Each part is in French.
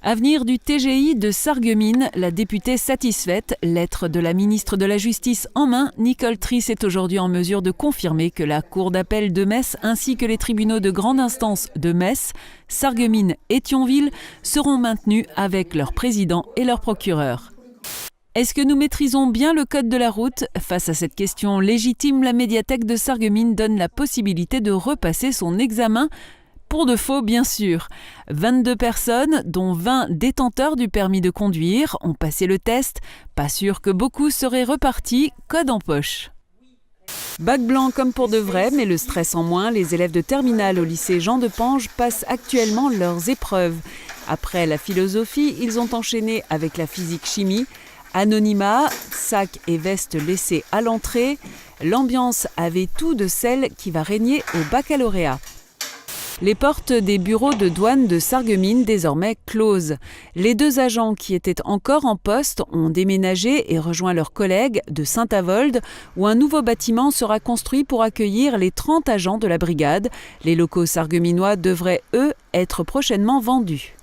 Avenir du TGI de Sarreguemines, la députée satisfaite. Lettre de la ministre de la Justice en main, Nicole Triss est aujourd'hui en mesure de confirmer que la Cour d'appel de Metz ainsi que les tribunaux de grande instance de Metz, Sarreguemines et Thionville seront maintenus avec leurs présidents et leurs procureurs. Est-ce que nous maîtrisons bien le code de la route ? Face à cette question légitime, la médiathèque de Sarreguemines donne la possibilité de repasser son examen. Pour de faux, bien sûr. 22 personnes, dont 20 détenteurs du permis de conduire, ont passé le test. Pas sûr que beaucoup seraient repartis, code en poche. Bac blanc comme pour de vrai, mais le stress en moins, les élèves de terminale au lycée Jean de Pange passent actuellement leurs épreuves. Après la philosophie, ils ont enchaîné avec la physique-chimie. Anonymat, sac et veste laissés à l'entrée. L'ambiance avait tout de celle qui va régner au baccalauréat. Les portes des bureaux de douane de Sarreguemines désormais closes. Les 2 agents qui étaient encore en poste ont déménagé et rejoint leurs collègues de Saint-Avold, où un nouveau bâtiment sera construit pour accueillir les 30 agents de la brigade. Les locaux sarregueminois devraient, eux, être prochainement vendus.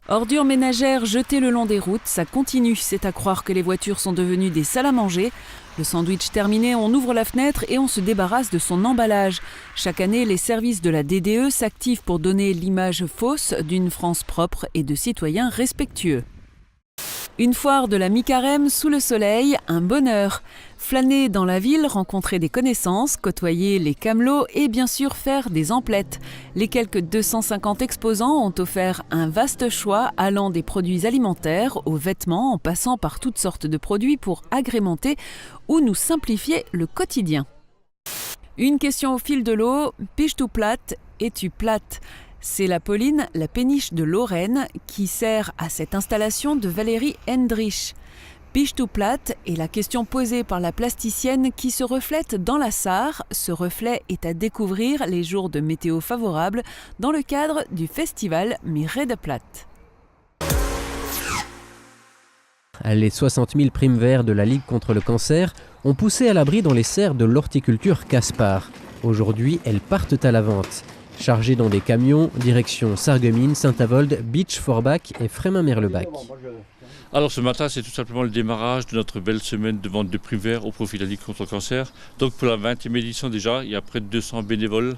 Ordures ménagères jetées le long des routes, ça continue. C'est à croire que les voitures sont devenues des salles à manger. Le sandwich terminé, on ouvre la fenêtre et on se débarrasse de son emballage. Chaque année, les services de la DDE s'activent pour donner l'image fausse d'une France propre et de citoyens respectueux. Une foire de la mi-carême sous le soleil, un bonheur. Flâner dans la ville, rencontrer des connaissances, côtoyer les camelots et bien sûr faire des emplettes. Les quelques 250 exposants ont offert un vaste choix allant des produits alimentaires aux vêtements en passant par toutes sortes de produits pour agrémenter ou nous simplifier le quotidien. Une question au fil de l'eau, piches-tu plate, es-tu plate ? C'est la Pauline, la péniche de Lorraine, qui sert à cette installation de Valérie Hendrich. Piches-tu plate est la question posée par la plasticienne qui se reflète dans la Sarre. Ce reflet est à découvrir les jours de météo favorable dans le cadre du festival Mirée de Plate. Les 60 000 primes verts de la Ligue contre le cancer ont poussé à l'abri dans les serres de l'horticulture Caspar. Aujourd'hui, elles partent à la vente. Chargées dans des camions, direction Sarreguemines, Saint-Avold, Beach, Forbach et Frémin-Merlebach. Alors ce matin, c'est tout simplement le démarrage de notre belle semaine de vente de primes verts au profit de la Ligue contre le cancer. Donc pour la 20e édition déjà, il y a près de 200 bénévoles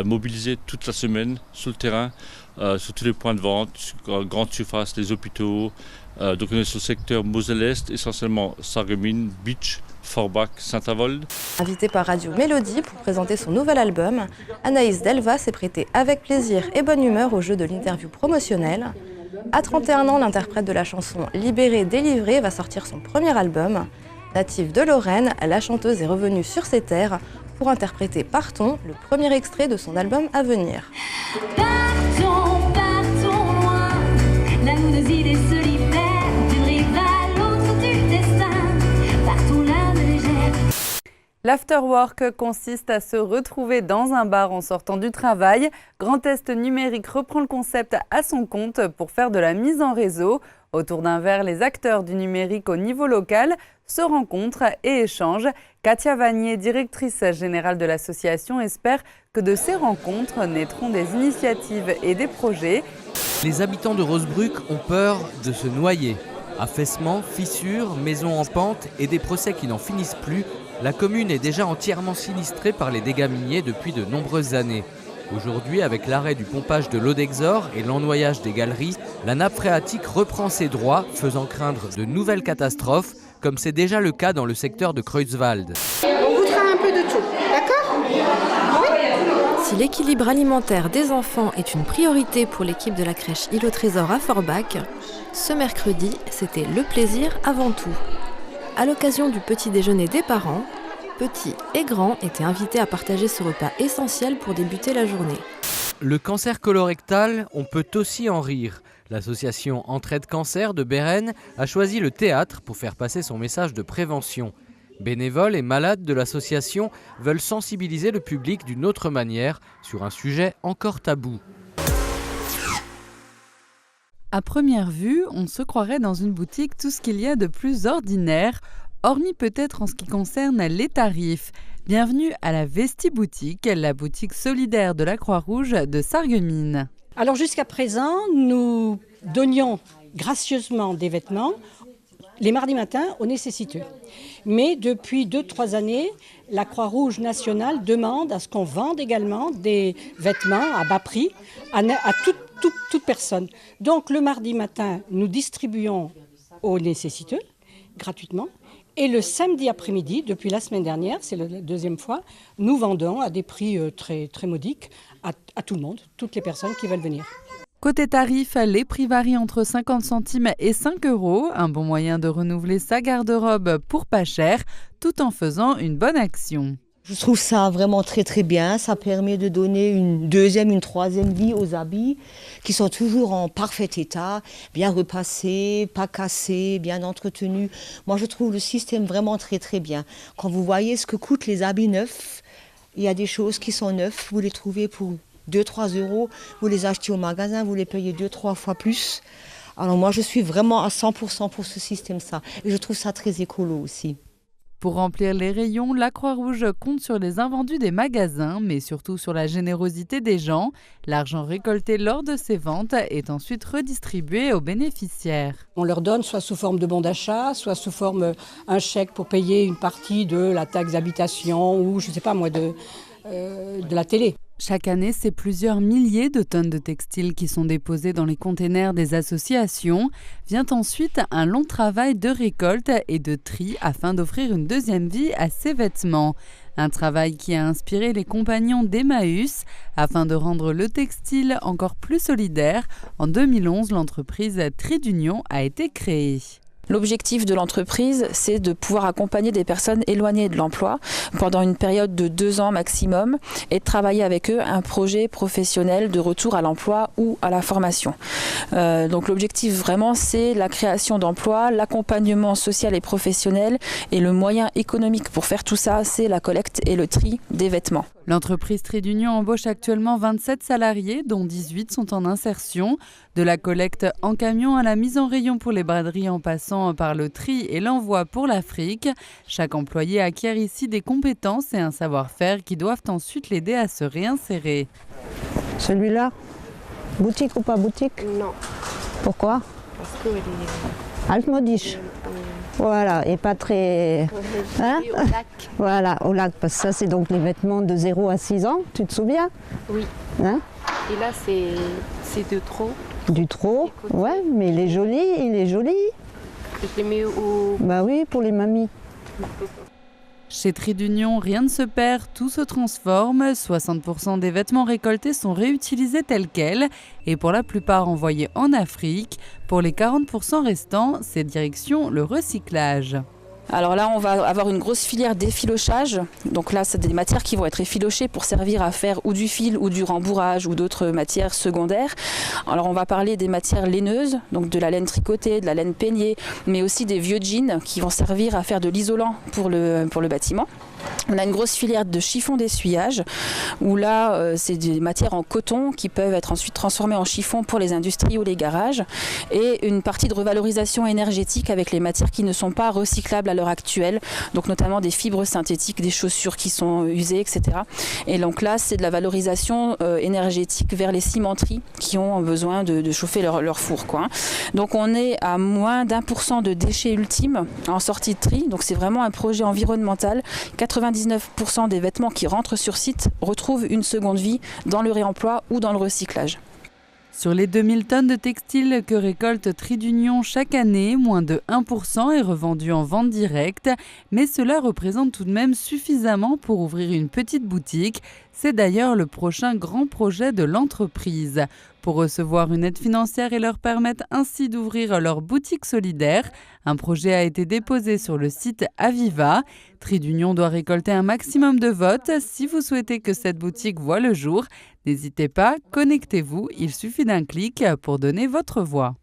mobilisés toute la semaine sur le terrain, sur tous les points de vente, grandes surfaces, les hôpitaux. Donc on est sur le secteur Moselle-Est, essentiellement Sarreguemines, Beach, Forbach, Saint-Avold. Invitée par Radio Mélodie pour présenter son nouvel album, Anaïs Delva s'est prêtée avec plaisir et bonne humeur au jeu de l'interview promotionnelle. À 31 ans, l'interprète de la chanson Libérée, délivrée va sortir son premier album. Native de Lorraine, la chanteuse est revenue sur ses terres pour interpréter Partons, le premier extrait de son album à venir. Partons, partons loin, là où nos idées se libèrent, d'une rive à l'autre du destin, partons l'âme légère. L'afterwork consiste à se retrouver dans un bar en sortant du travail. Grand Est Numérique reprend le concept à son compte pour faire de la mise en réseau. Autour d'un verre, les acteurs du numérique au niveau local se rencontrent et échangent. Katia Vanier, directrice générale de l'association, espère que de ces rencontres naîtront des initiatives et des projets. Les habitants de Rosebruck ont peur de se noyer. Affaissements, fissures, maisons en pente et des procès qui n'en finissent plus, la commune est déjà entièrement sinistrée par les dégâts miniers depuis de nombreuses années. Aujourd'hui, avec l'arrêt du pompage de l'eau d'Exor et l'ennoyage des galeries, la nappe phréatique reprend ses droits, faisant craindre de nouvelles catastrophes, comme c'est déjà le cas dans le secteur de Creutzwald. On goûtera un peu de tout, d'accord ? Oui. Si l'équilibre alimentaire des enfants est une priorité pour l'équipe de la crèche Île au Trésor à Forbach, ce mercredi, c'était le plaisir avant tout. À l'occasion du petit déjeuner des parents, petits et grands étaient invités à partager ce repas essentiel pour débuter la journée. Le cancer colorectal, on peut aussi en rire. L'association Entraide Cancer de Bérennes a choisi le théâtre pour faire passer son message de prévention. Bénévoles et malades de l'association veulent sensibiliser le public d'une autre manière sur un sujet encore tabou. À première vue, on se croirait dans une boutique tout ce qu'il y a de plus ordinaire, hormis peut-être en ce qui concerne les tarifs. Bienvenue à la Vesti Boutique, la boutique solidaire de la Croix-Rouge de Sarreguemines. Alors jusqu'à présent, nous donnions gracieusement des vêtements les mardis matins aux nécessiteux. Mais depuis 2-3 années, la Croix-Rouge nationale demande à ce qu'on vende également des vêtements à bas prix à toute personne. Donc le mardi matin, nous distribuons aux nécessiteux gratuitement. Et le samedi après-midi, depuis la semaine dernière, c'est la deuxième fois, nous vendons à des prix très, très modiques à tout le monde, toutes les personnes qui veulent venir. Côté tarif, les prix varient entre 50 centimes et 5 €. Un bon moyen de renouveler sa garde-robe pour pas cher, tout en faisant une bonne action. Je trouve ça vraiment très très bien. Ça permet de donner une deuxième, une troisième vie aux habits qui sont toujours en parfait état, bien repassés, pas cassés, bien entretenus. Moi je trouve le système vraiment très très bien. Quand vous voyez ce que coûtent les habits neufs, il y a des choses qui sont neufs, vous les trouvez pour 2-3 €, vous les achetez au magasin, vous les payez 2-3 fois plus. Alors moi je suis vraiment à 100% pour ce système-là. Et je trouve ça très écolo aussi. Pour remplir les rayons, la Croix-Rouge compte sur les invendus des magasins, mais surtout sur la générosité des gens. L'argent récolté lors de ces ventes est ensuite redistribué aux bénéficiaires. On leur donne soit sous forme de bon d'achat, soit sous forme un chèque pour payer une partie de la taxe d'habitation ou je ne sais pas moi de la télé. Chaque année, c'est plusieurs milliers de tonnes de textiles qui sont déposées dans les containers des associations. Vient ensuite un long travail de récolte et de tri afin d'offrir une deuxième vie à ces vêtements. Un travail qui a inspiré les compagnons d'Emmaüs afin de rendre le textile encore plus solidaire. En 2011, l'entreprise Tri d'Union a été créée. L'objectif de l'entreprise, c'est de pouvoir accompagner des personnes éloignées de l'emploi pendant une période de 2 ans maximum et de travailler avec eux un projet professionnel de retour à l'emploi ou à la formation. Donc l'objectif vraiment, c'est la création d'emplois, l'accompagnement social et professionnel et le moyen économique pour faire tout ça, c'est la collecte et le tri des vêtements. L'entreprise Tri d'Union embauche actuellement 27 salariés, dont 18 sont en insertion. De la collecte en camion à la mise en rayon pour les braderies en passant par le tri et l'envoi pour l'Afrique. Chaque employé acquiert ici des compétences et un savoir-faire qui doivent ensuite l'aider à se réinsérer. Celui-là, boutique ou pas boutique? Non. Pourquoi? Parce qu'il est... Altmodisch. Voilà, et pas très... Hein? Au lac. Voilà, au lac, parce que ça c'est donc les vêtements de 0 à 6 ans, tu te souviens? Oui. Hein? Et là c'est de trop. Du trop, ouais, mais il est joli, il est joli. Je les mets au... Bah oui, pour les mamies. Chez Tri d'Union, rien ne se perd, tout se transforme. 60% des vêtements récoltés sont réutilisés tels quels et pour la plupart envoyés en Afrique. Pour les 40% restants, c'est direction le recyclage. Alors là, on va avoir une grosse filière d'effilochage. Donc là, c'est des matières qui vont être effilochées pour servir à faire ou du fil ou du rembourrage ou d'autres matières secondaires. Alors on va parler des matières laineuses, donc de la laine tricotée, de la laine peignée, mais aussi des vieux jeans qui vont servir à faire de l'isolant pour le bâtiment. On a une grosse filière de chiffon d'essuyage où là c'est des matières en coton qui peuvent être ensuite transformées en chiffon pour les industries ou les garages et une partie de revalorisation énergétique avec les matières qui ne sont pas recyclables à l'heure actuelle, donc notamment des fibres synthétiques, des chaussures qui sont usées, etc. Et donc là c'est de la valorisation énergétique vers les cimenteries qui ont besoin de chauffer leur four, quoi. Donc on est à moins d'1% de déchets ultimes en sortie de tri, donc c'est vraiment un projet environnemental. 99% des vêtements qui rentrent sur site retrouvent une seconde vie dans le réemploi ou dans le recyclage. Sur les 2000 tonnes de textiles que récolte Tri d'Union chaque année, moins de 1% est revendu en vente directe. Mais cela représente tout de même suffisamment pour ouvrir une petite boutique. C'est d'ailleurs le prochain grand projet de l'entreprise. Pour recevoir une aide financière et leur permettre ainsi d'ouvrir leur boutique solidaire, un projet a été déposé sur le site Aviva. Tri d'Union doit récolter un maximum de votes. Si vous souhaitez que cette boutique voie le jour, n'hésitez pas, connectez-vous, il suffit d'un clic pour donner votre voix.